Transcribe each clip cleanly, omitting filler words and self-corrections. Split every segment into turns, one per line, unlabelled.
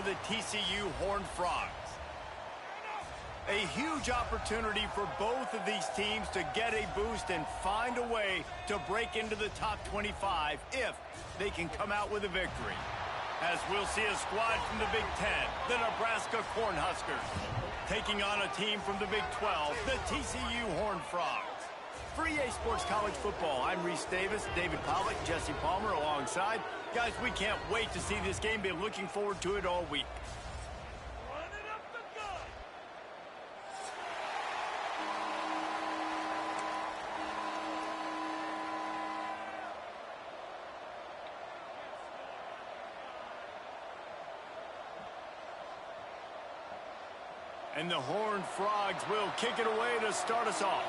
the TCU Horned Frogs. A huge opportunity for both of these teams to get a boost and find a way to break into the top 25 if they can come out with a victory. As we'll see a squad from the Big Ten, the Nebraska Cornhuskers, taking on a team from the Big 12, the TCU Horned Frogs. For EA Sports College Football, I'm Reese Davis, David Pollack, Jesse Palmer alongside. Guys, we can't wait to see this game. Been looking forward to it all week. And the Horned Frogs will kick it away to start us off.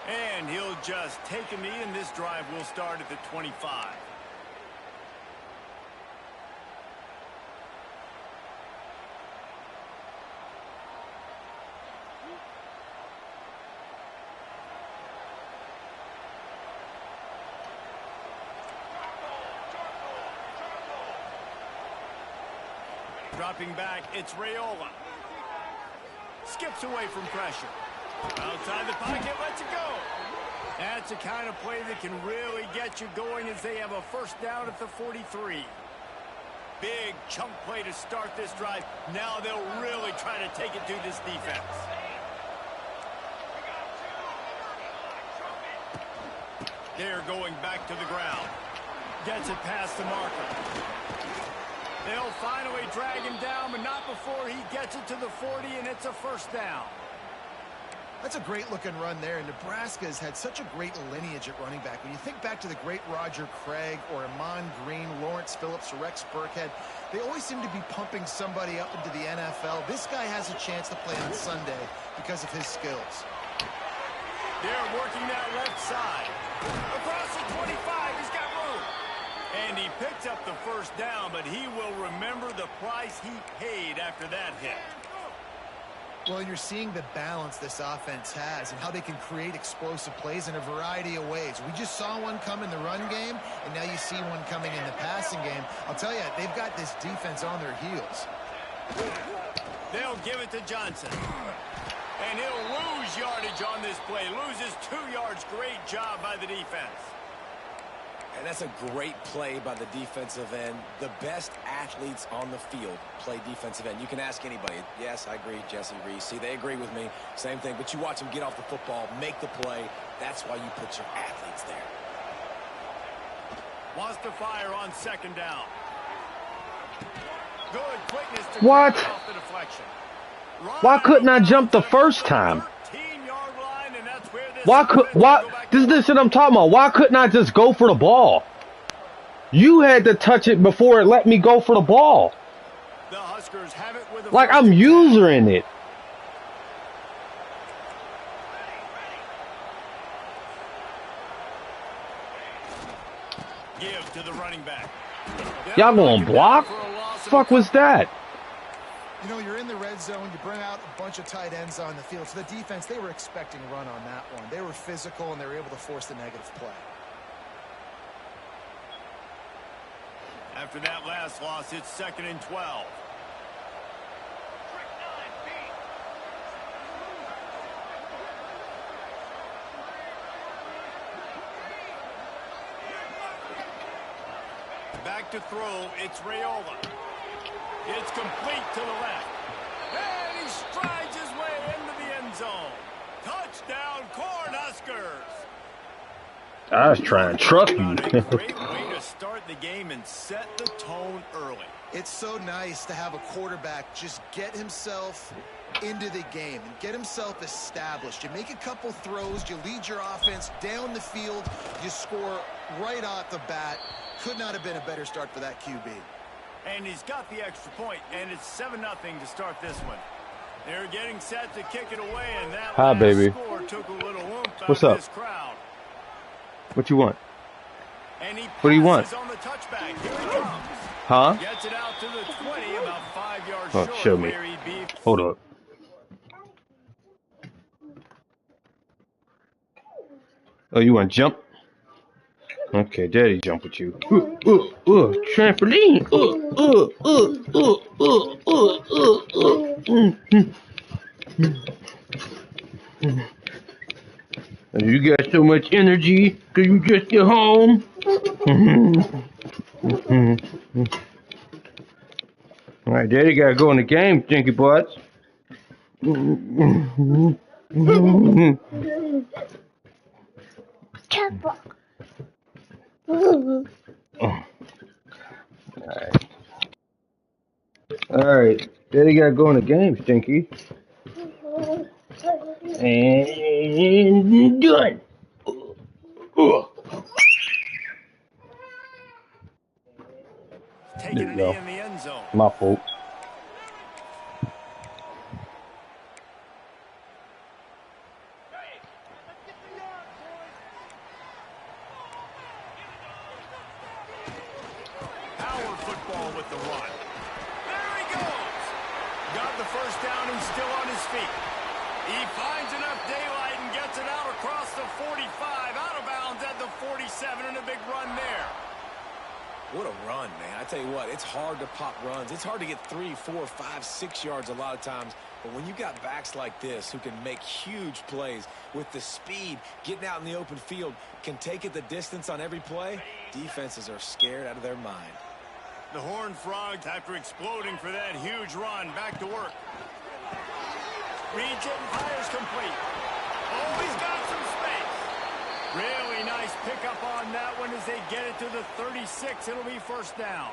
And he'll just take a knee, and this drive will start at the 25. Dropping back, it's Raiola. Skips away from pressure. Outside the pocket, lets it go. That's the kind of play that can really get you going as they have a first down at the 43. Big chunk play to start this drive. Now they'll really try to take it to this defense. They're going back to the ground. Gets it past the marker. They'll finally drag him down, but not before he gets it to the 40, and it's a first down.
That's a great-looking run there. Nebraska has had such a great lineage at running back. When you think back to the great Roger Craig or Amon Green, Lawrence Phillips, or Rex Burkhead, they always seem to be pumping somebody up into the NFL. This guy has a chance to play on Sunday because of his skills.
They're working that left side. Across the 25, he's got room. And he picked up the first down, but he will remember the price he paid after that hit.
Well, you're seeing the balance this offense has and how they can create explosive plays in a variety of ways. We just saw one come in the run game, and now you see one coming in the passing game. I'll tell you, they've got this defense on their heels.
They'll give it to Johnson. And he'll lose yardage on this play. Loses 2 yards. Great job by the defense.
And that's a great play by the defensive end. The best athletes on the field play defensive end. You can ask anybody. Yes, I agree, Jesse, Reese. See, they agree with me. Same thing. But you watch them get off the football, make the play. That's why you put your athletes there.
Wants to fire on second down. Good quickness to
what?
Off the deflection.
Why couldn't I jump the first time? This is what I'm talking about. Why couldn't I just go for the ball? You had to touch it before it let me go for the ball.
The Huskers have it with
like I'm using it.
Give to the running back.
Y'all gonna block? Fuck was that?
You know, you're in the red zone, you bring out a bunch of tight ends on the field. So the defense, they were expecting a run on that one. They were physical, and they were able to force the negative play.
After that last loss, it's 2nd and 12. Back to throw, it's Raiola. It's complete to the left. And he strides his way into the end zone. Touchdown, Cornhuskers.
I was trying to truck you.
A great way to start the game and set the tone early.
It's so nice to have a quarterback just get himself into the game and get himself established. You make a couple throws, you lead your offense down the field, you score right off the bat. Could not have been a better start for that QB.
And he's got the extra point, and it's 7-0 to start this one. They're getting set to kick it away, and that score took a little oomph
What's
out
up?
Of this crowd.
What you want?
And he
What do you want?
on the touchback. Here he comes.
Huh?
Gets it out to the 20, about 5 yards
Oh,
short
show
of
me.
where he'd be.
Hold up. Oh, you want to jump? Okay, Daddy jump with you. Trampoline. You got so much energy because you just get home. All right, Daddy got to go in the game, stinky butts. All right, Daddy got to go in the game, stinky. And done.
Taking
There
a
you
knee
go.
in the end zone.
My fault.
Power football with the run. There he goes. Got the first down and still on his feet. He finds enough daylight and gets it out across the 45, out of bounds at the 47, and a big run there.
What a run, man. I tell you what, it's hard to pop runs. It's hard to get 3, 4, 5, 6 yards a lot of times. But when you got backs like this who can make huge plays with the speed, getting out in the open field, can take it the distance on every play, defenses are scared out of their mind.
The Horned Frogs, after exploding for that huge run, back to work. Reads it and fires complete. Oh, he's got some space. Really nice pickup on that one as they get it to the 36. It'll be first down.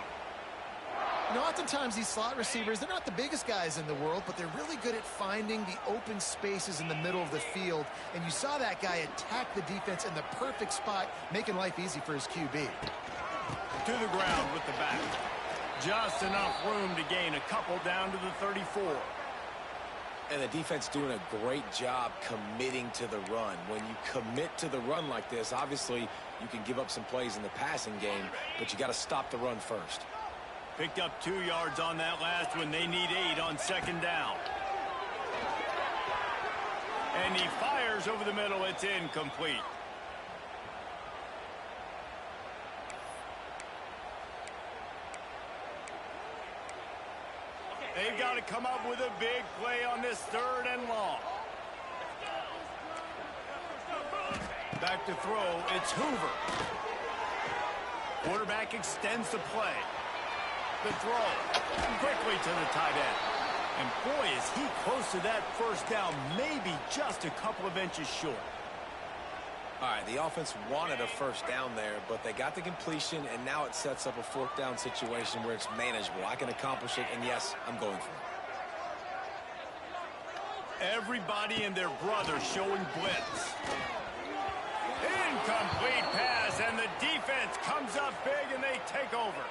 You know, oftentimes these slot receivers, they're not the biggest guys in the world, but they're really good at finding the open spaces in the middle of the field. And you saw that guy attack the defense in the perfect spot, making life easy for his QB.
To the ground with the back. Just enough room to gain a couple down to the 34.
And the defense doing a great job committing to the run. When you commit to the run like this, obviously you can give up some plays in the passing game, but you got to stop the run first.
Picked up 2 yards on that last one. They need 8 on second down. And he fires over the middle. It's incomplete. They've got to come up with a big play on this 3rd and long. Back to throw. It's Hoover. Quarterback extends the play. The throw. Quickly to the tight end. And boy, is he close to that first down. Maybe just a couple of inches short.
All right, the offense wanted a first down there, but they got the completion, and now it sets up a 4th down situation where it's manageable. I can accomplish it, and yes, I'm going for it.
Everybody and their brother showing blitz. Incomplete pass, and the defense comes up big, and they take over.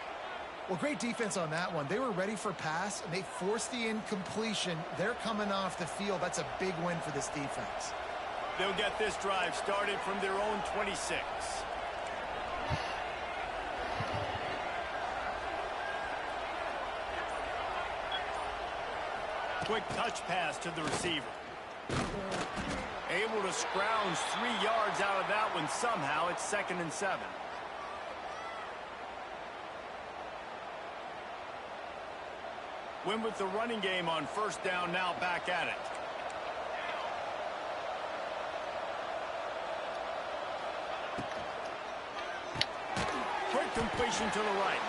Well, great defense on that one. They were ready for pass, and they forced the incompletion. They're coming off the field. That's a big win for this defense.
They'll get this drive started from their own 26. Quick touch pass to the receiver. Able to scrounge 3 yards out of that one somehow. It's 2nd and 7. Win with the running game on first down, now back at it. Quick completion to the right.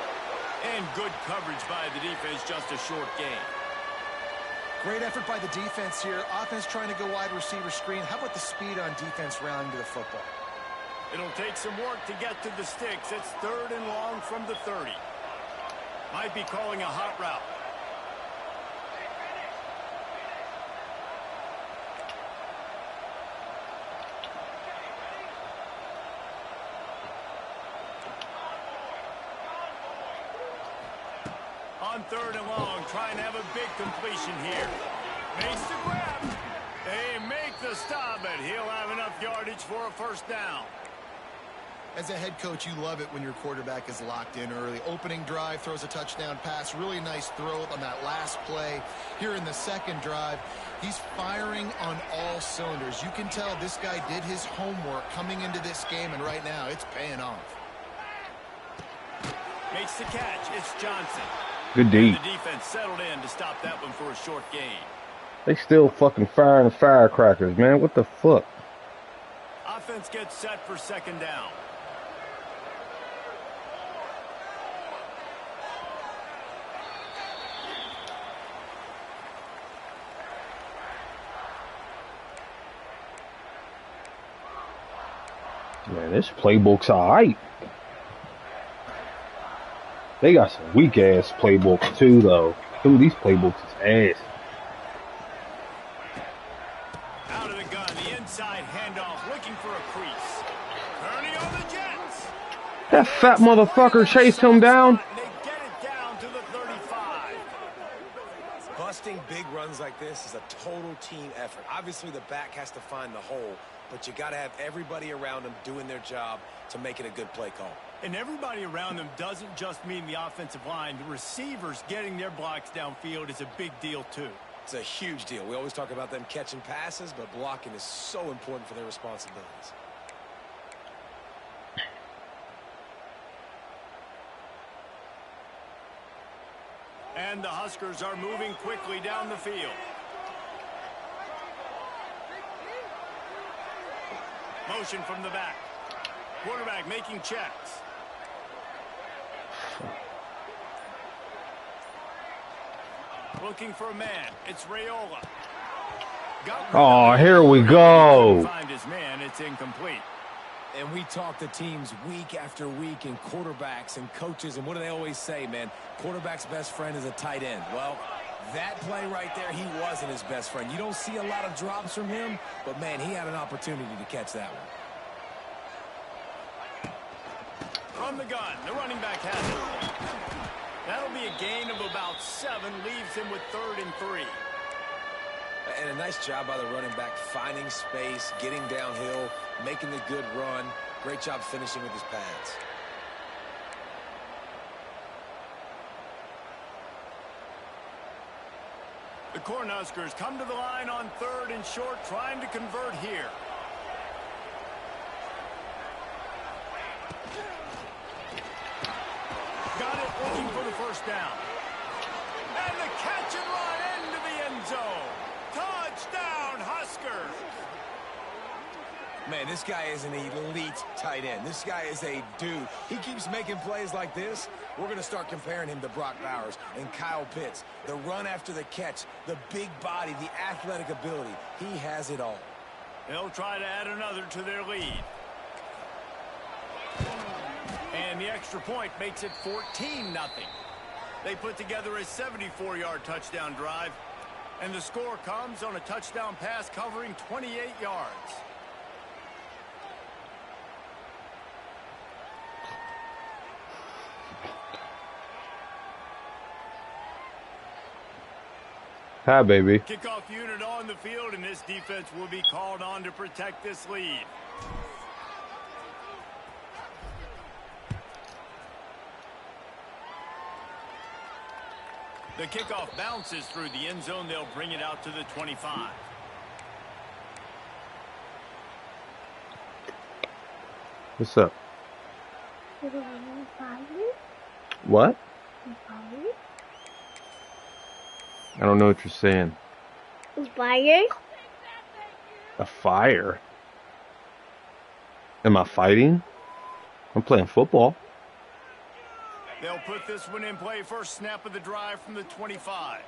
And good coverage by the defense, just a short gain.
Great effort by the defense here. Offense trying to go wide receiver screen. How about the speed on defense rallying to the football?
It'll take some work to get to the sticks. It's 3rd and long from the 30. Might be calling a hot route. On 3rd and long, trying to have a big completion here. Makes the grab. They make the stop, but he'll have enough yardage for a first down.
As a head coach, you love it when your quarterback is locked in early. Opening drive, throws a touchdown pass. Really nice throw on that last play. Here in the second drive, he's firing on all cylinders. You can tell this guy did his homework coming into this game, and right now it's paying off.
Makes the catch. It's Johnson.
Good D.
The defense settled in to stop that one for a short gain.
They still fucking firing firecrackers, man. What the fuck?
Offense gets set for second down.
Man, this playbook's alright. They got some weak ass playbooks too, though. Some of these playbooks is ass.
Out of the gun, the inside handoff, looking for a crease. Turning on the Jets.
That fat motherfucker chased him down.
They get it down to the 35.
Busting big runs like this is a total team effort. Obviously, the back has to find the hole, but you got to have everybody around them doing their job to make it a good play call.
And everybody around them doesn't just mean the offensive line. The receivers getting their blocks downfield is a big deal, too.
It's a huge deal. We always talk about them catching passes, but blocking is so important for their responsibilities.
And the Huskers are moving quickly down the field. Motion from the back. Quarterback making checks. Looking for a man. It's Raiola.
Oh, here we go.
Find his man. It's incomplete.
And we talk to teams week after week and quarterbacks and coaches, and what do they always say, man? Quarterback's best friend is a tight end. Well, that play right there, he wasn't his best friend. You don't see a lot of drops from him, but, man, he had an opportunity to catch that one.
From the gun, the running back has it. That'll be a gain of about 7, leaves him with 3rd and 3.
And a nice job by the running back, finding space, getting downhill, making the good run. Great job finishing with his pads.
The Cornhuskers come to the line on 3rd and short, trying to convert here. Got it, looking for the first down. And the catch and run into the end zone. Touchdown, Huskers.
Man, this guy is an elite tight end. This guy is a dude. He keeps making plays like this. We're going to start comparing him to Brock Bowers and Kyle Pitts. The run after the catch, the big body, the athletic ability. He has it all.
They'll try to add another to their lead. And the extra point makes it 14-0. They put together a 74-yard touchdown drive. And the score comes on a touchdown pass covering 28 yards.
Hi, baby.
Kickoff unit on the field, and this defense will be called on to protect this lead. The kickoff bounces through the end zone. They'll bring it out to the 25.
What's up? What? I don't know what you're saying.
Fire?
A fire? Am I fighting? I'm playing football.
They'll put this one in play. First snap of the drive from the 25.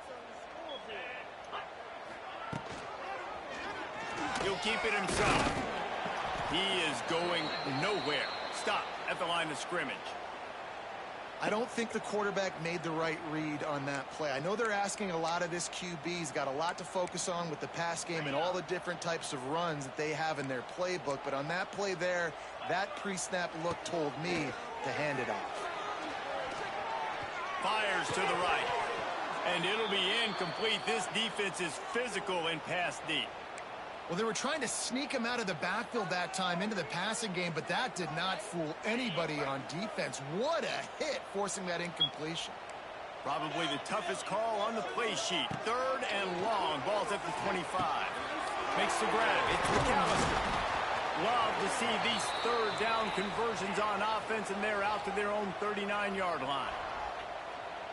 He'll keep it himself. He is going nowhere. Stop at the line of scrimmage.
I don't think the quarterback made the right read on that play. I know they're asking a lot of this QB. He's got a lot to focus on with the pass game and all the different types of runs that they have in their playbook. But on that play there, that pre-snap look told me to hand it off.
Fires to the right. And it'll be incomplete. This defense is physical and pass deep.
Well, they were trying to sneak him out of the backfield that time into the passing game, but that did not fool anybody on defense. What a hit, forcing that incompletion.
Probably the toughest call on the play sheet. 3rd and long. Ball's at the 25. Makes the grab. It's McAllister. Love to see these 3rd down conversions on offense, and they're out to their own 39-yard line.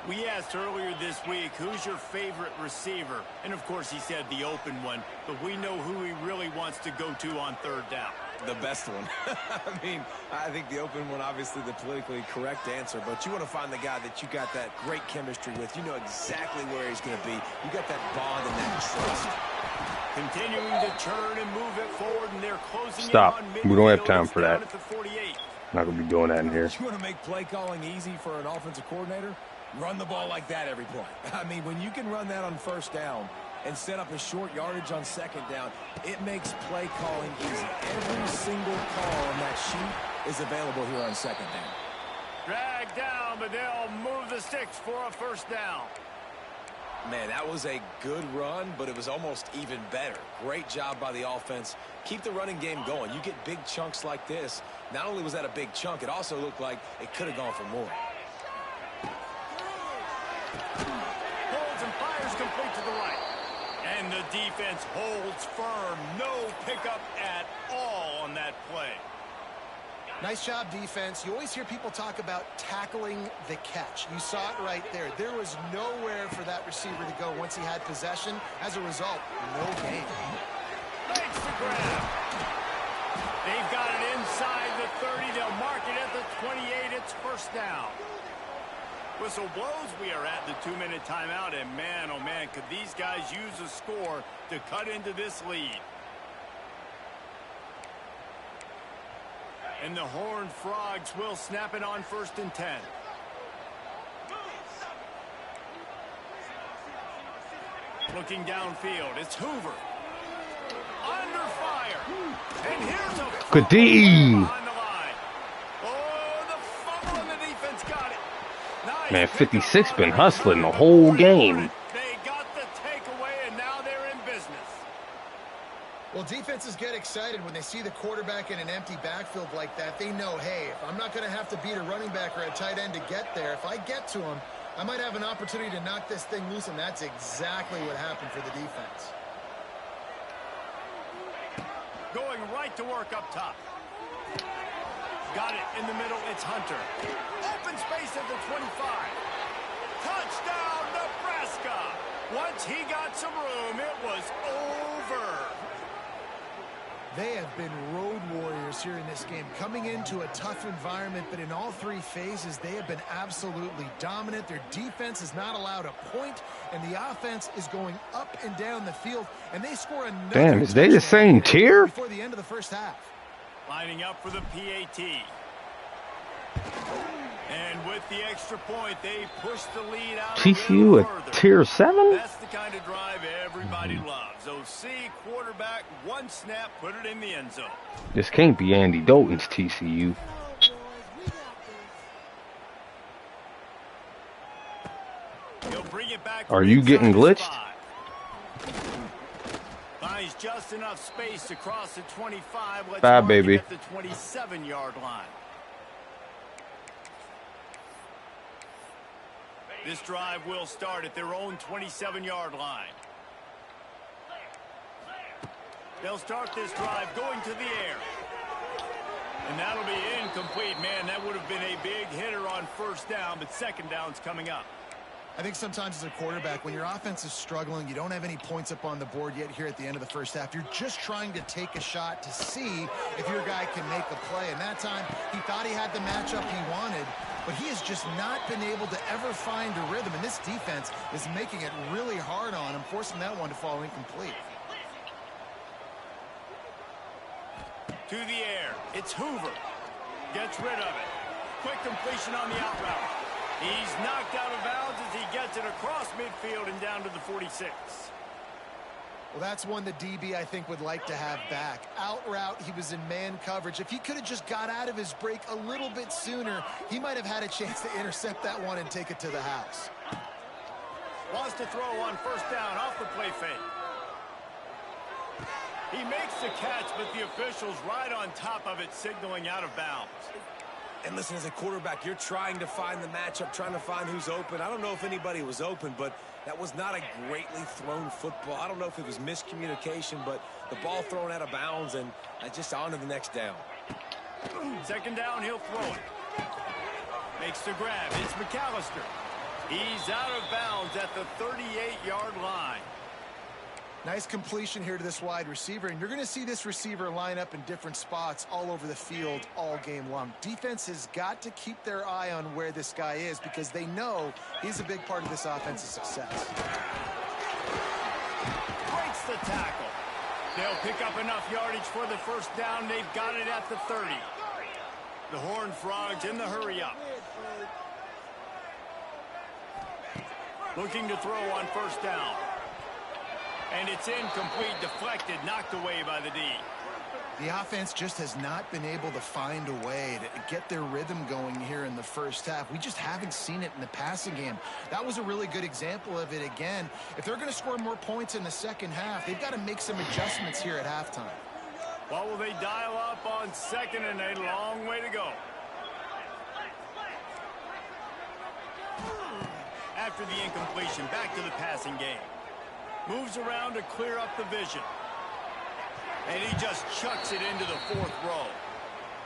We asked earlier this week, who's your favorite receiver? And, of course, he said the open one, but we know who he really wants to go to on 3rd down.
The best one. I mean, I think the open one, obviously the politically correct answer, but you want to find the guy that you got that great chemistry with. You know exactly where he's going to be. You got that bond and that trust.
Continuing to turn and move it forward, and they're closing
Stop.
in on
We don't have
midfield.
time
It's
for
down
that.
at the 48.
Not going to be doing that in here.
You want to make play calling easy for an offensive coordinator? Run the ball like that every play. I mean, when you can run that on 1st down and set up a short yardage on 2nd down, it makes play calling easy. Every single call on that sheet is available here on 2nd down.
Drag down, but they'll move the sticks for a 1st down.
Man, that was a good run, but it was almost even better. Great job by the offense. Keep the running game going. You get big chunks like this. Not only was that a big chunk, it also looked like it could have gone for more.
Holds and fires complete to the right. And the defense holds firm. No pickup at all on that play.
Nice job, defense. You always hear people talk about tackling the catch. You saw it right there. There was nowhere for that receiver to go once he had possession. As a result, no gain.
Makes the grab. They've got it inside the 30. They'll mark it at the 28. It's 1st down. Whistle blows. We are at the 2-minute timeout. And man, oh man, could these guys use a score to cut into this lead. And the Horned Frogs will snap it on 1st and 10. Looking downfield, it's Hoover. Under fire. And here's a
Good D.
behind the line. Oh, the fumble and the defense got it. Nice.
Man, 56 been hustling the whole game.
They got the takeaway, and now they're in business.
Well, defenses get excited when they see the quarterback in an empty backfield like that. They know, hey, if I'm not going to have to beat a running back or a tight end to get there, if I get to him, I might have an opportunity to knock this thing loose, and that's exactly what happened for the defense.
Going right to work up top. Got it in the middle. It's Hunter. Open space at the 25. Touchdown, Nebraska. Once he got some room, it was over.
They have been road warriors here in this game, coming into a tough environment, but in all 3 phases, they have been absolutely dominant. Their defense is not allowed a point, and the offense is going up and down the field, and they score another.
Damn, is they the same tier?
Before the end of the 1st half.
Lining up for the PAT. And with the extra point, they push the lead out
TCU at tier 7?
That's the kind of drive everybody loves. OC, quarterback, 1 snap, put it in the end zone.
This can't be Andy Dalton's TCU.
He'll bring it back.
Are you getting glitched?
Finds just enough space to cross the 25. Let's
Bye,
mark
baby.
it at the 27-yard line. This drive will start at their own 27-yard line. They'll start this drive going to the air. And that'll be incomplete. Man, that would have been a big hitter on 1st down, but 2nd down's coming up.
I think sometimes as a quarterback, when your offense is struggling, you don't have any points up on the board yet here at the end of the 1st half. You're just trying to take a shot to see if your guy can make a play. And that time, he thought he had the matchup he wanted, but he has just not been able to ever find a rhythm. And this defense is making it really hard on him, forcing that one to fall incomplete.
To the air. It's Hoover. Gets rid of it. Quick completion on the out route. He's knocked out of bounds as he gets it across midfield and down to the 46.
Well, that's one the DB, I think, would like to have back. Out route, he was in man coverage. If he could have just got out of his break a little bit sooner, he might have had a chance to intercept that one and take it to the house.
Wants to throw on 1st down off the play fake. He makes the catch, but the official's right on top of it, signaling out of bounds.
And listen, as a quarterback, you're trying to find the matchup, trying to find who's open. I don't know if anybody was open, but that was not a greatly thrown football. I don't know if it was miscommunication, but the ball thrown out of bounds and just on to the next down.
Second down, he'll throw it. Makes the grab. It's McAllister. He's out of bounds at the 38-yard line.
Nice completion here to this wide receiver, and you're going to see this receiver line up in different spots all over the field all game long. Defense has got to keep their eye on where this guy is because they know he's a big part of this offense's success.
Breaks the tackle. They'll pick up enough yardage for the first down. They've got it at the 30. The Horned Frogs in the hurry-up. Looking to throw on first down. And it's incomplete, deflected, knocked away by the D.
The offense just has not been able to find a way to get their rhythm going here in the first half. We just haven't seen it in the passing game. That was a really good example of it again. If they're going to score more points in the second half, they've got to make some adjustments here at halftime.
What will they dial up on second and a long way to go? After the incompletion, back to the passing game. Moves around to clear up the vision. And he just chucks it into the fourth row.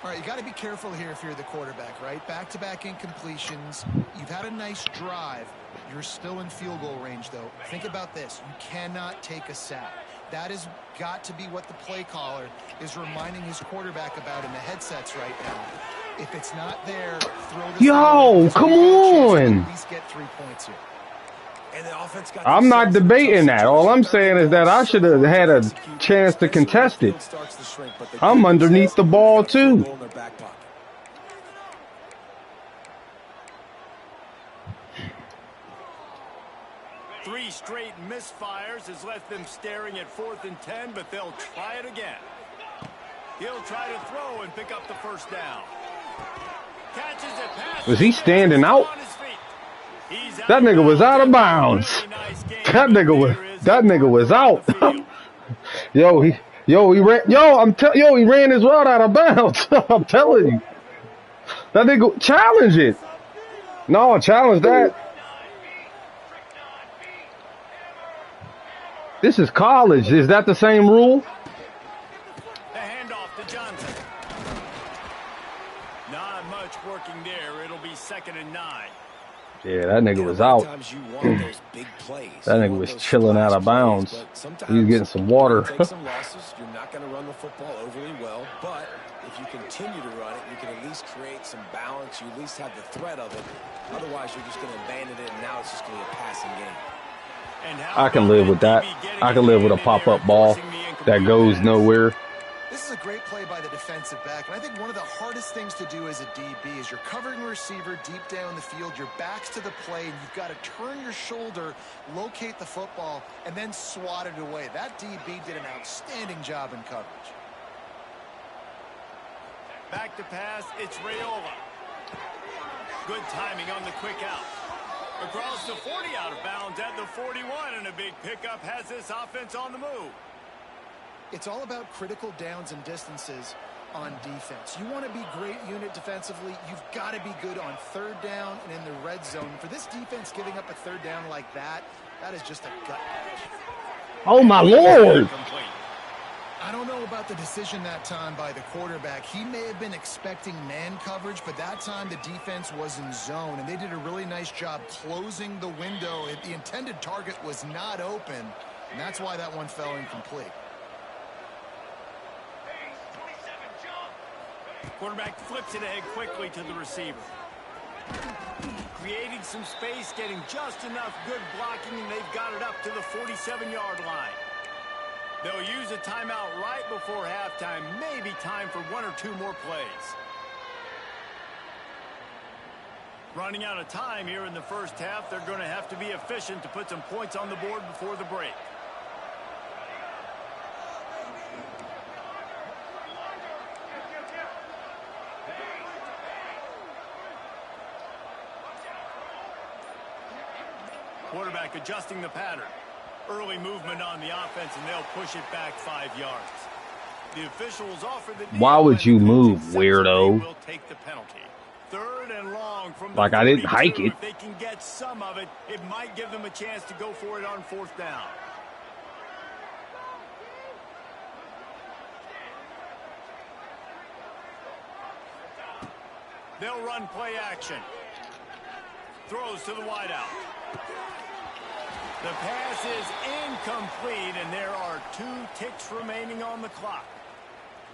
All right, you got to be careful here if you're the quarterback, right? Back-to-back incompletions. You've had a nice drive. You're still in field goal range, though. Think about this. You cannot take a sack. That has got to be what the play caller is reminding his quarterback about in the headsets right now. If it's not there, throw this.
Yo, come on.
At least get 3 points here.
And the offense got
I'm not debating that. All I'm saying is that I should have had a chance to contest it. I'm underneath the ball, too.
Three straight misfires has left them staring at 4th and 10, but they'll try it again. He'll try to throw and pick up the first down. Catches it, passes.
Was he standing out? That nigga was out of bounds. That nigga was out. He ran his route out of bounds. I'm telling you. That nigga challenge it. No, challenge that. This is college. Is that the same rule?
The handoff to Johnson. Not much working there. It'll be 2nd and 9.
Yeah, that nigga was out. That nigga was chilling out of bounds. He was getting some water.
Take some losses. You're not going to run the football overly well, but if you continue to run it, you can at least create some balance. You at least have the threat of it. Otherwise, you're just going to abandon it, and now it's just going to be a passing game.
I can live with that. I can live with a pop-up ball that goes nowhere.
This is a great play by the defensive back, and I think one of the hardest things to do as a DB is you're covering a receiver deep down the field, your back's to the play, and you've got to turn your shoulder, locate the football, and then swat it away. That DB did an outstanding job in coverage.
Back to pass, it's Raiola. Good timing on the quick out. Across the 40, out of bounds at the 41, and a big pickup has this offense on the move.
It's all about critical downs and distances on defense. You want to be great unit defensively, you've got to be good on 3rd down and in the red zone. For this defense giving up a 3rd down like that, that is just a gut punch.
Oh, my Lord.
I don't know about the decision that time by the quarterback. He may have been expecting man coverage, but that time the defense was in zone, and they did a really nice job closing the window. The intended target was not open, and that's why that one fell incomplete.
Quarterback flips it ahead quickly to the receiver. Creating some space, getting just enough good blocking, and they've got it up to the 47-yard line. They'll use a timeout right before halftime. Maybe time for 1 or 2 more plays. Running out of time here in the first half. They're going to have to be efficient to put some points on the board before the break. Quarterback adjusting the pattern. Early movement on the offense, and they'll push it back 5 yards. The officials offer the deal.
Why would you move, weirdo?
Will take the penalty. 3rd and long from the
Like I didn't hike it.
If they can get some of it, it might give them a chance to go for it on 4th down. They'll run play action. Throws to the wideout. The pass is incomplete, and there are 2 ticks remaining on the clock.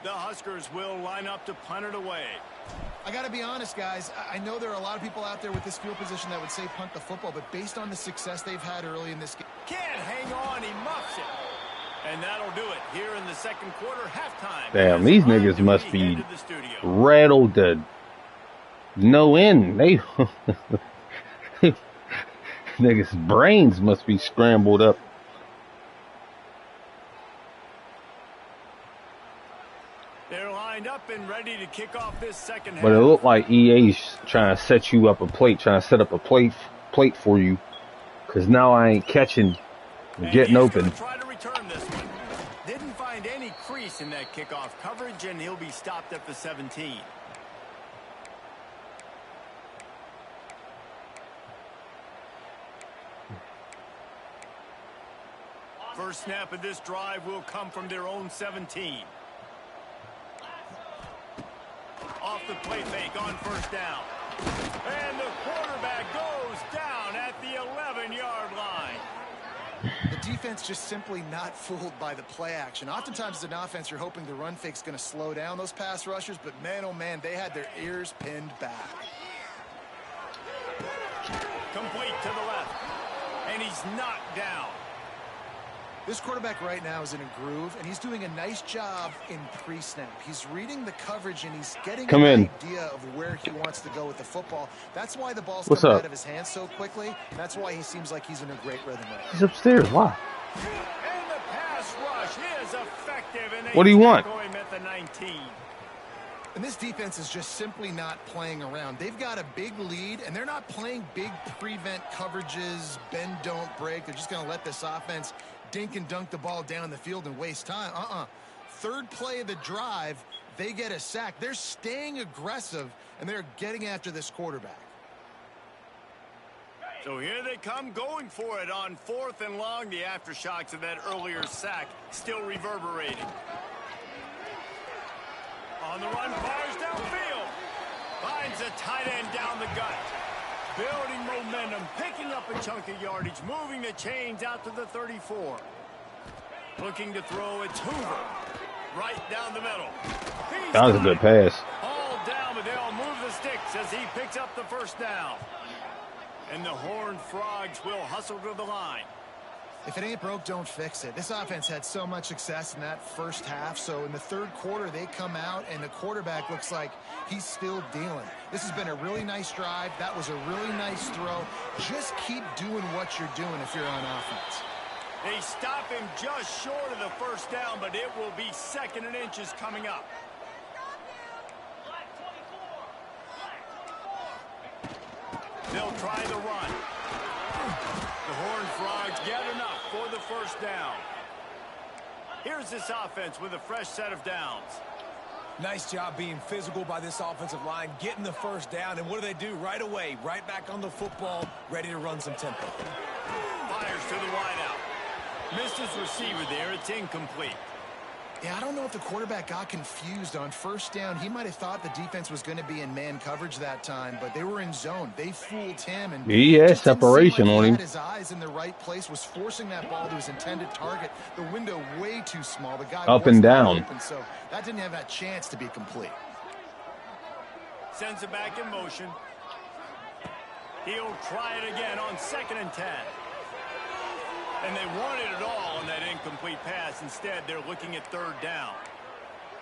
The Huskers will line up to punt it away.
I got to be honest, guys. I know there are a lot of people out there with this field position that would say punt the football, but based on the success they've had early in this game.
Can't hang on. He muffs it. And that'll do it here in the 2nd quarter, halftime.
Damn, these niggas must be rattled to no end. They niggas' brains must be scrambled up.
They're lined up and ready to kick off this 2nd half.
But it looked like EA's trying to set you up a plate, trying to set up a plate for you. Because now I ain't catching and getting open.
Try to return this one. Didn't find any crease in that kickoff coverage, and he'll be stopped at the 17. First snap of this drive will come from their own 17. Off the play fake on 1st down. And the quarterback goes down at the 11-yard line.
The defense just simply not fooled by the play action. Oftentimes as an offense, you're hoping the run fake's going to slow down those pass rushers, but man, oh man, they had their ears pinned back.
Complete to the left. And he's knocked down.
This quarterback right now is in a groove, and he's doing a nice job in pre-snap. He's reading the coverage, and he's getting an idea of where he wants to go with the football. That's why the ball's coming out of his hands so quickly. That's why he seems like he's in a great rhythm right now.
He's upstairs. Why?
And the pass rush is effective. And
what do you want?
Him at the 19.
And this defense is just simply not playing around. They've got a big lead, and they're not playing big prevent coverages, bend, don't break. They're just going to let this offense dink and dunk the ball down the field and waste time. 3rd play of the drive, they get a sack. They're staying aggressive, and they're getting after this quarterback.
So here they come going for it on 4th and long. The aftershocks of that earlier sack still reverberating. On the run, fires downfield. Finds a tight end down the gut. Building momentum, picking up a chunk of yardage, moving the chains out to the 34. Looking to throw, it's Hoover. Right down the middle.
That was a good pass.
All down, but they'll move the sticks as he picks up the 1st down. And the Horned Frogs will hustle to the line.
If it ain't broke, don't fix it. This offense had so much success in that 1st half, so in the 3rd quarter, they come out, and the quarterback looks like he's still dealing. This has been a really nice drive. That was a really nice throw. Just keep doing what you're doing if you're on offense.
They stop him just short of the 1st down, but it will be 2nd and inches coming up. They'll try the run. The Horned Frogs get enough for the 1st down. Here's this offense with a fresh set of downs.
Nice job being physical by this offensive line, getting the 1st down, and what do? Right away, right back on the football, ready to run some tempo.
Fires to the wideout. Missed his receiver there. It's incomplete.
Yeah, I don't know if the quarterback got confused on 1st down. He might have thought the defense was going to be in man coverage that time, but they were in zone. They fooled him, and
he had separation on him.
His eyes in the right place, was forcing that ball to his intended target. The window way too small. The guy
up and down.
Open, so that didn't have that chance to be complete.
Sends it back in motion. He'll try it again on 2nd and 10. And they wanted it all on that incomplete pass. Instead, they're looking at 3rd down.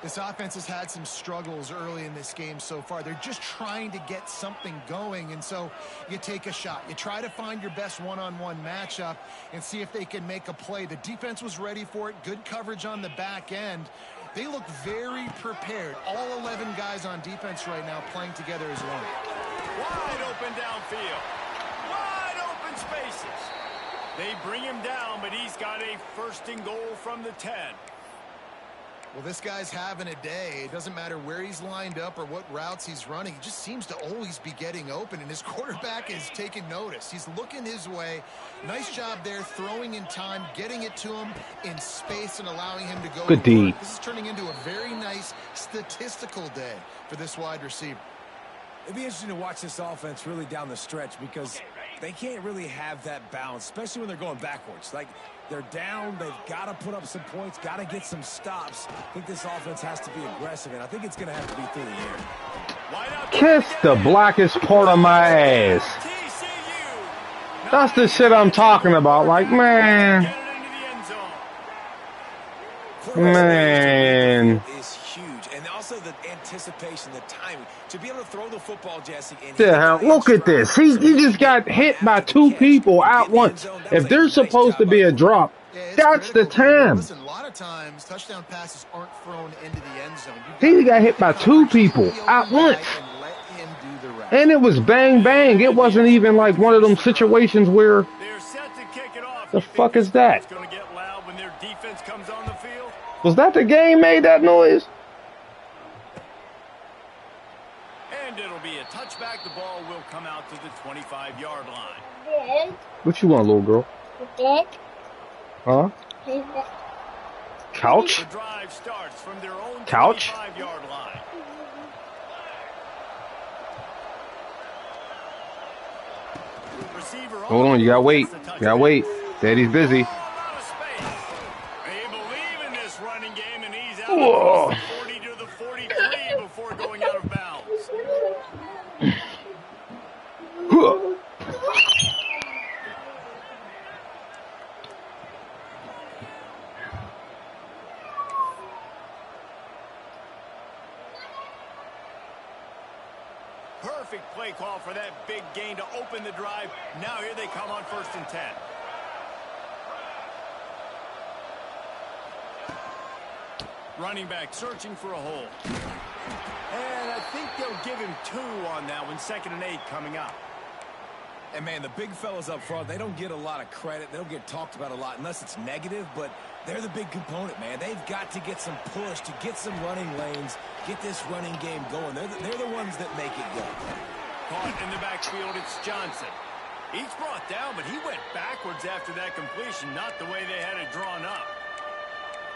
This offense has had some struggles early in this game so far. They're just trying to get something going, and so you take a shot. You try to find your best one-on-one matchup and see if they can make a play. The defense was ready for it. Good coverage on the back end. They look very prepared. All 11 guys on defense right now playing together as one.
Wide open downfield. Wide open spaces. They bring him down, but he's got a first and goal from the 10.
Well, this guy's having a day. It doesn't matter where he's lined up or what routes he's running. He just seems to always be getting open, and his quarterback is taking notice. He's looking his way. Nice job there, throwing in time, getting it to him in space and allowing him to go.
Good D.
This is turning into a very nice statistical day for this wide receiver.
It'd be interesting to watch this offense really down the stretch because they can't really have that balance, especially when they're going backwards. Like, they're down, they've got to put up some points, got to get some stops. I think this offense has to be aggressive, and I think it's going to have to be through the air.
Kiss the blackest part of my ass. That's the shit I'm talking about. Like, man. Man.
Is huge. And also the anticipation, the timing. To be able to throw the football, Jesse.
Yeah, look at this. He just got hit by two people at once. If there's supposed to be a drop, that's the time.
Listen, a lot of times touchdown passes aren't thrown into the end zone.
He got hit by two people at once. And it was bang bang. It wasn't even like one of them situations where the fuck is that? Was that the game made that noise?
And it'll be a touchback. The ball will come out to the 25-yard line.
What you want, little girl? Huh? Couch?
The drive starts from their own
Couch?
25-yard line.
Hold on, you gotta wait. You gotta wait. Daddy's busy.
They believe in this running game, and he's out
Whoa.
of the 40 to the 43 before going out of bounds. Perfect play call for that big gain to open the drive. Now here they come on 1st and 10. Running back searching for a hole. And I think they'll give him 2 on that one. 2nd and 8 coming up.
And, man, the big fellas up front, they don't get a lot of credit. They don't get talked about a lot unless it's negative, but they're the big component, man. They've got to get some push, to get some running lanes, get this running game going. They're the ones that make it go.
Caught in the backfield, it's Johnson. He's brought down, but he went backwards after that completion, not the way they had it drawn up.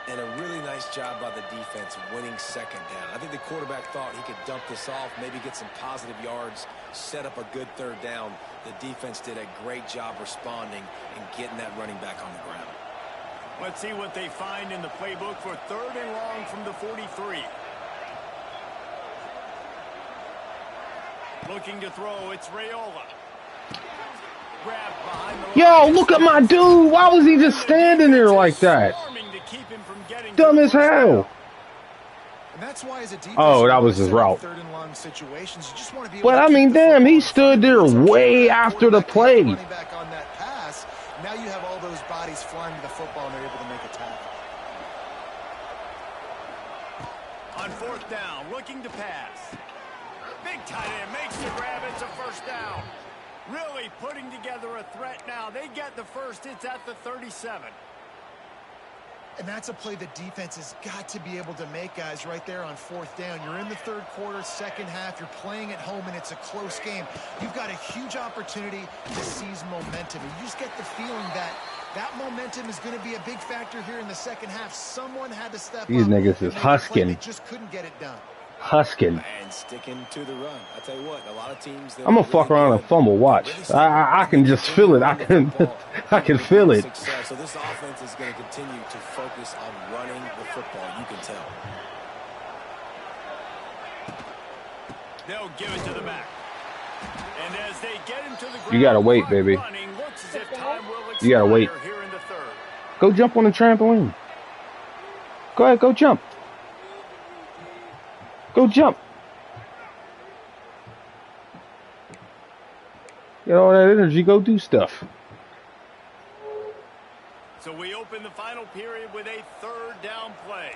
And a really nice job by the defense winning 2nd down. I think the quarterback thought he could dump this off, maybe get some positive yards, set up a good 3rd down. The defense did a great job responding and getting that running back on the ground.
Let's see what they find in the playbook for 3rd and long from the 43. Looking to throw, it's Raiola. Grabbed behind the
Yo, look at my dude. Why was he just standing there like that? Dumb as hell.
And that's why as a defense,
Oh, that was his route.
3rd and long situations, you just want to be able
But
to
I mean,
keep the
damn, he
football
stood there
moving.
way after the play.
Running back on that pass, now you have all those bodies flying to the football and they're able to make a tackle.
On 4th down, looking to pass. Big tight end makes the grab. It's a 1st down. Really putting together a threat now. They get the first. It's at the 37.
And that's a play the defense has got to be able to make, guys, right there on 4th down. You're in the 3rd quarter, 2nd half. You're playing at home, and it's a close game. You've got a huge opportunity to seize momentum. And you just get the feeling that that momentum is going to be a big factor here in the 2nd half. Someone had to step
These
up.
niggas is husking.
They just couldn't get it done.
Husking.
And sticking to the run. I tell you what, a lot of teams.
I'm gonna fuck around and fumble. Watch. I can just feel it. I can feel it.
So this offense is going to continue to focus on running the football. You can tell.
They'll give it to the back. And as they get him to the ground,
You gotta wait, baby.
Looks as if time will
You gotta wait.
expire here in the 3rd.
Go jump on the trampoline. Go ahead, go jump. Go jump. Get all that energy, go do stuff.
So we open the final period with a 3rd down play.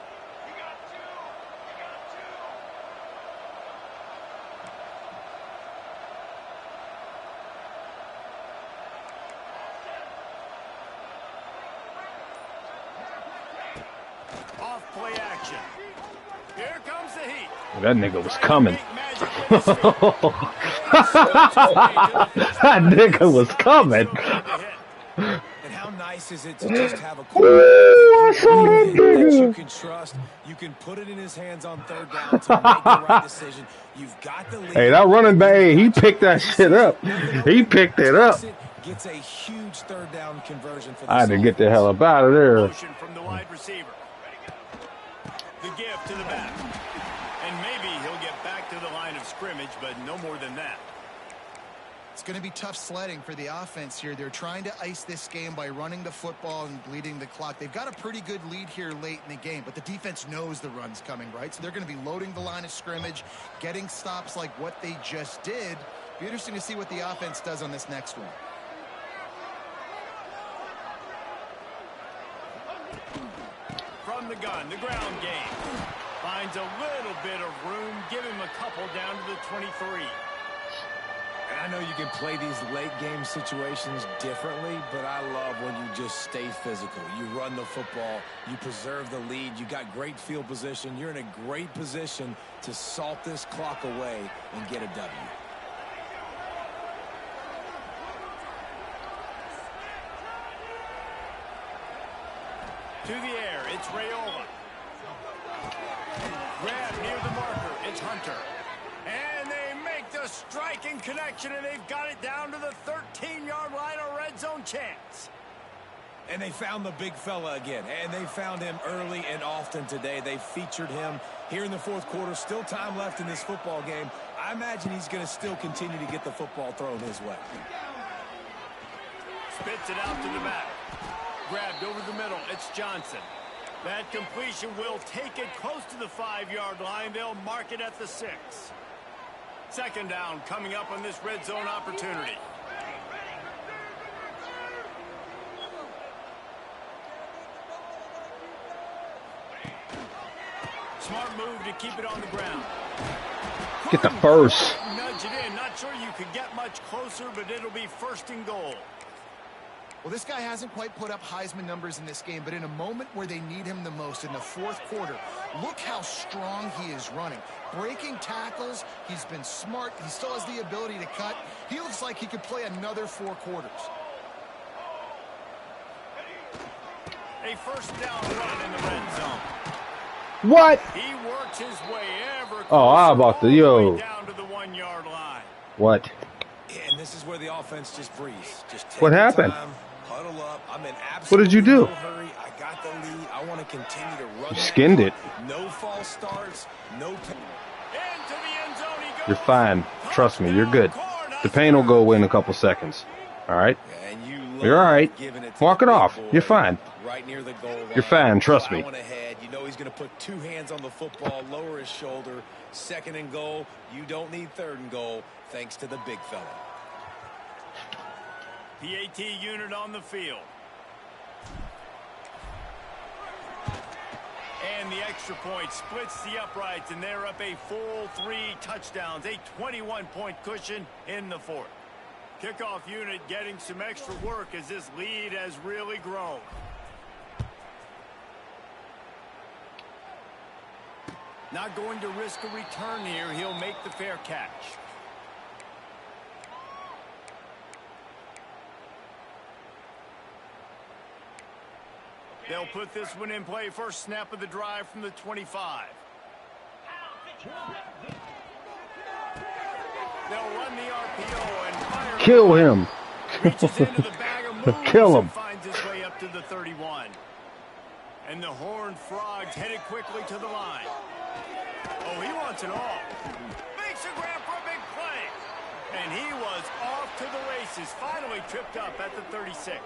play action. Here comes the heat.
That nigga was coming. That nigga was coming.
And how nice is it to just have a you can trust. You can put it in his hands on third down to make the right decision. You've got the lead.
Hey, that running back, he picked that shit up. He picked it up.
Gets a huge third down conversion for the
I had to get the hell up out of there.
Motion from the wide receiver. The give to the back. And maybe he'll get back to the line of scrimmage, but no more than that.
It's going to be tough sledding for the offense here. They're trying to ice this game by running the football and bleeding the clock. They've got a pretty good lead here late in the game, but the defense knows the run's coming, right? So they're going to be loading the line of scrimmage, getting stops like what they just did. Be interesting to see what the offense does on this next one.
From the gun, the ground game. Finds a little bit of room. Give him a couple down to the 23.
And I know you can play these late game situations differently, but I love when you just stay physical. You run the football, you preserve the lead, you got great field position. You're in a great position to salt this clock away and get a W.
To the air, it's Raiola. Grab near the marker, it's Hunter. And they make the striking connection, and they've got it down to the 13-yard line, a red zone chance.
And they found the big fella again, and they found him early and often today. They featured him here in the fourth quarter. Still time left in this football game. I imagine he's going to still continue to get the football thrown his way.
Spits it out to the back. Grabbed over the middle, it's Johnson. That completion will take it close to the 5-yard line. They'll mark it at the 6. Second down coming up on this red zone opportunity. Smart move to keep it on the ground.
Get the first.
Nudge it in. Not sure you could get much closer, but it'll be first and goal.
Well, this guy hasn't quite put up Heisman numbers in this game, but in a moment where they need him the most, in the fourth quarter, look how strong he is running. Breaking tackles, he's been smart. He still has the ability to cut. He looks like he could play another 4 quarters.
A first down run in the red zone.
What?
He works his way ever
Oh, how about the yo?
down to the 1-yard line.
What?
And this is where the offense just breathes. Just take
What happened?
Time, huddle up. I'm in absolute
What did you do?
no hurry. I got the lead. I want to continue to run.
You skinned it.
No false starts. No.
Into the end zone he goes.
You're fine. Trust me, you're good. The pain will go away in a couple seconds. All right? You're all right. Walk it off. You're fine.
Right near the goal line.
You're fine. Trust me.
Went ahead. You know he's going to put 2 hands on the football, lower his shoulder. Second and goal. You don't need third and goal, thanks to the big fella.
PAT unit on the field. And the extra point splits the uprights, and they're up a full 3 touchdowns, a 21-point cushion in the fourth. Kickoff unit getting some extra work as this lead has really grown. Not going to risk a return here. He'll make the fair catch. They'll put this one in play. First snap of the drive from the 25. They'll run the RPO and fire.
Kill him.
Reaches into the bag of moves
Kill him.
and finds his way up to the 31. And the Horned Frogs headed quickly to the line. Oh, he wants it all. Makes a grab for a big play. And he was off to the races. Finally tripped up at the 36.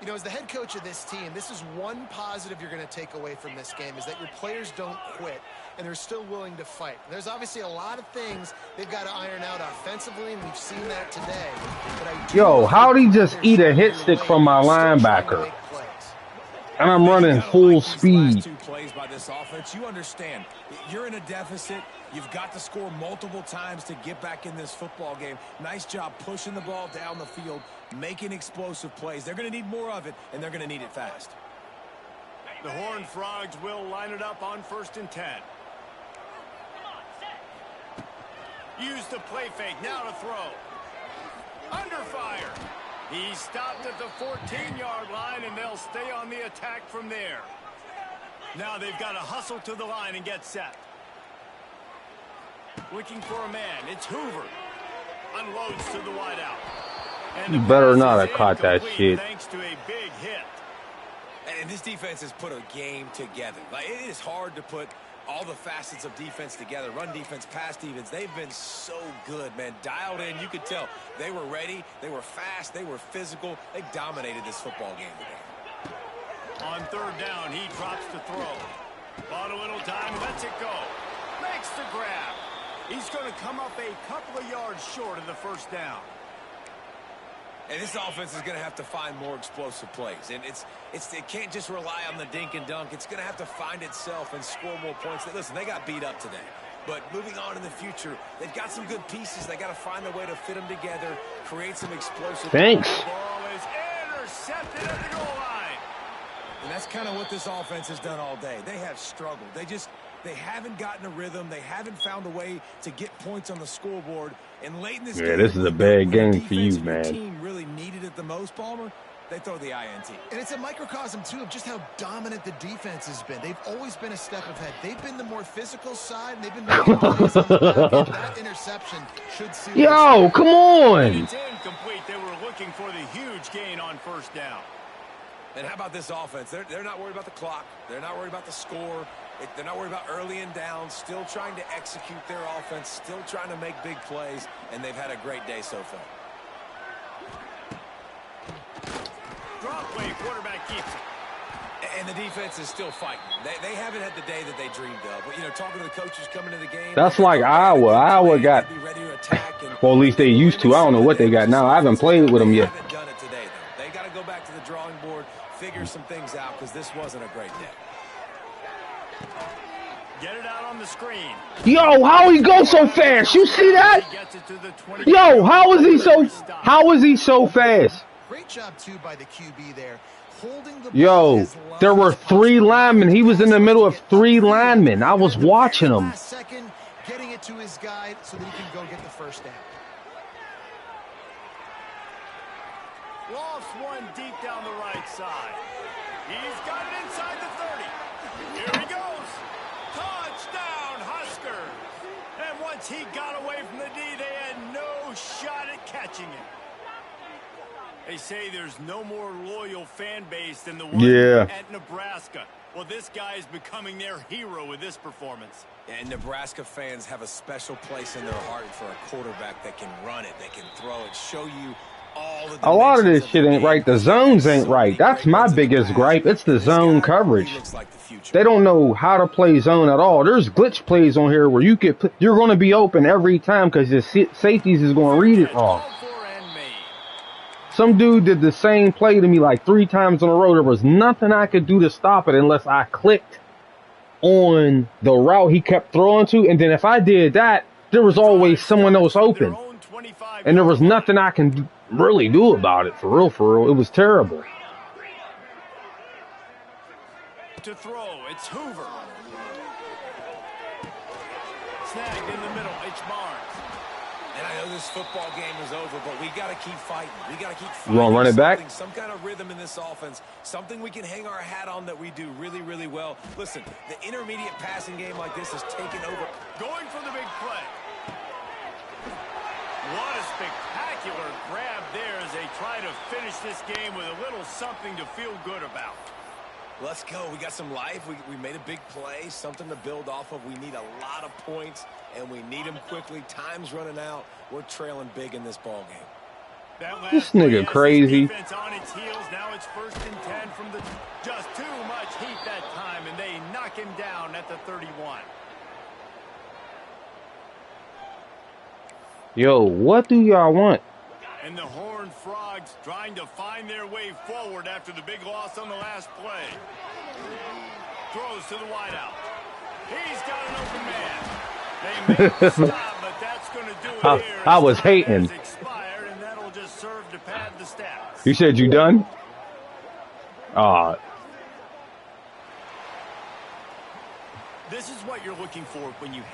You know, as the head coach of this team, this is one positive you're going to take away from this game, is that your players don't quit, and they're still willing to fight. There's obviously a lot of things they've got to iron out offensively, and we've seen that today. But
Yo, how'd he just eat a hit stick from my linebacker? And I'm running full speed.
Last 2 plays by this offense, you understand. You're in a deficit. You've got to score multiple times to get back in this football game. Nice job pushing the ball down the field, making explosive plays. They're going to need more of it, and they're going to need it fast.
The Horned Frogs will line it up on 1st and 10. Use the play fake. Now to throw. Under fire. He stopped at the 14-yard line, and they'll stay on the attack from there. Now they've got to hustle to the line and get set. Looking for a man. It's Hoover. Unloads to the wideout. And
you better not have caught that shit.
Thanks to a big hit.
And this defense has put a game together. Like, it is hard to put all the facets of defense together. Run defense, pass defense. They've been so good, man. Dialed in. You could tell they were ready. They were fast. They were physical. They dominated this football game today.
On 3rd down, he drops to throw. Bought a little time, lets it go. Makes the grab. He's going to come up a couple of yards short of the 1st down.
And this offense is going to have to find more explosive plays. And it can't just rely on the dink and dunk. It's going to have to find itself and score more points. Listen, they got beat up today. But moving on in the future, they've got some good pieces. They got to find a way to fit them together, create some explosive.
Thanks.
The ball is intercepted at the goal line.
And that's kind of what this offense has done all day. They have struggled. They haven't gotten a rhythm. They haven't found a way to get points on the scoreboard. And late in this game,
this is a bad game for you, man.
Team really needed it the most, Palmer. They throw the INT.
And it's a microcosm, too, of just how dominant the defense has been. They've always been a step ahead. They've been the more physical side, and they've been making plays on the back end. That interception should seal.
Yo, come on.
It's incomplete. They were looking for the huge gain on 1st down.
And how about this offense? They're not worried about the clock. They're not worried about the score. They're not worried about early and down. Still trying to execute their offense. Still trying to make big plays. And they've had a great day so far.
Drop play, quarterback keeps it.
And the defense is still fighting. They haven't had the day that they dreamed of. But, you know, talking to the coaches coming to the game.
That's like Iowa. Iowa got, well, at least they used to. I don't know what they got now. I haven't played with them yet.
They haven't done it today, though. They got to go back to the drawing board, figure some things out, because this wasn't a great day.
Get it out on the screen.
Yo, how he go so fast? You see that? Yo, how is he so fast?
Great job, too, by the QB there. Holding the
Yo, there were 3 linemen. He was in the middle of 3 linemen. I was watching him.
Second, getting it to his guy so that he can go get the 1st down.
Lost one deep down the right side. He's got it inside the 30. Here he goes. Touchdown, Huskers. And once he got away from the D, they had no shot at catching him. They say there's no more loyal fan base than the one at Nebraska. Well, this guy is becoming their hero with this performance.
And Nebraska fans have a special place in their heart for a quarterback that can run it, that can throw it, show you all the.
A lot of this shit ain't right. The zones ain't right. That's my biggest gripe. It's the zone coverage. They don't know how to play zone at all. There's glitch plays on here where you're going to be open every time because the safeties is going to read it wrong. Some dude did the same play to me like 3 times in a row. There was nothing I could do to stop it unless I clicked on the route he kept throwing to. And then if I did that, there was always someone else open. And there was nothing I can really do about it, for real. It was terrible.
To throw, it's Hoover. Snagged in the middle, it's Barnes.
And I know this football game is over, but we got to keep fighting. We got to keep fighting.
You want to run it back?
Some kind of rhythm in this offense. Something we can hang our hat on that we do really, really well. Listen, the intermediate passing game like this is taking over.
Going for the big play. What a spectacular grab there as they try to finish this game with a little something to feel good about.
Let's go. We got some life. We made a big play, something to build off of. We need a lot of points, and we need them quickly. Time's running out. We're trailing big in this ball game.
This nigga crazy.
On its heels. Now it's 1st and 10 from the just too much heat that time, and they knock him down at the 31.
Yo, what do y'all want?
And the Horned Frogs trying to find their way forward after the big loss on the last play. Throws to the wideout. He's got an open man. They make the stop, but that's going to do it here.
I was hating.
Expired, and that'll just serve to pad the stats.
You said you done?
This is what you're looking for when you have